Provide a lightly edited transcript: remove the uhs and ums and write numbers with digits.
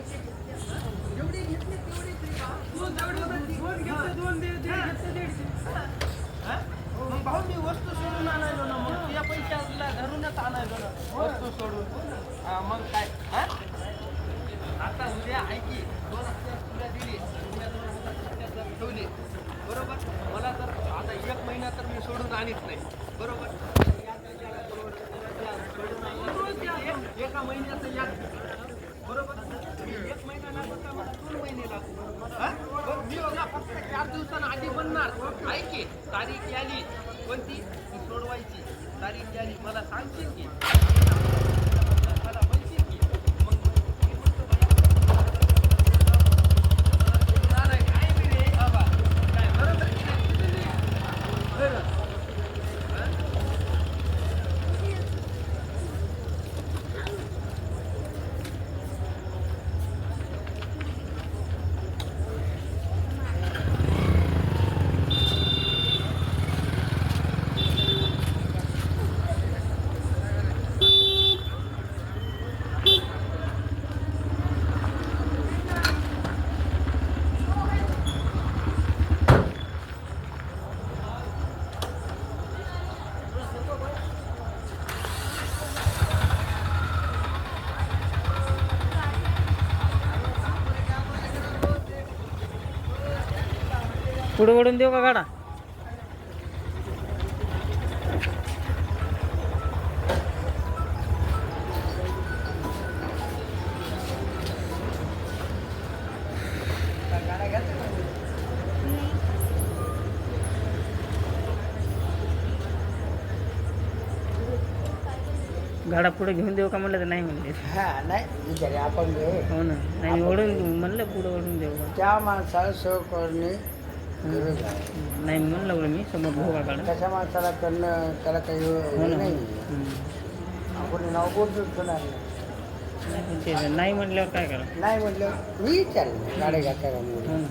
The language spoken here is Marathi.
जेवढी घेतली तेवढी तरी बा. दोन घेतले, दोन दे, घेतले 150. हा? मग भाऊ मी वस्तू सोडून आणायलो ना, मग या पैशाला धरूनच आणायलो ना वस्तू सोडून. हा, मग काय हा? आता उद्या आहे की 2,000 तुला दिली, उद्या 2,000 खात्यात ठेवली, बरोबर. मला तर आता 1 महिना तर मी सोडून आणत नाही, बरोबर. एका महिन्याचं याद, बरोबर. 1 महिना लागतो का मला 2 महिने लागतो. हा? बरं, मी उद्या फक्त 4 दिवसांना आधी बनणार आहे की. तारीख आली कोणती ती सोडवायची, तारीख आली मला सांगशील की, मला म्हणशील की, मग मी म्हणतो भैया काय बी रे बाबा, काय बरोबर की नाही? बरं. पुढे वळून देऊ का गाडा? गाडा पुढे घेऊन देऊ का म्हणलं तर नाही म्हणले. हा नाही विचारे आपण घे. हो ना, नाही ओढून म्हणलं पुढे ओढून देऊ का. त्या माणसाला सेव करणे गरज आहे. नाही म्हणलं बरं मी समोर घेऊ का गाडा. तशा माणसाला करणं त्याला काही हो ना. नाही. आपण नाव बोलतो नाही. ते नाही म्हटल्यावर काय करा. नाही म्हटलं मी विचारलं गाड्या घ्या करा म्हणून. हो ना.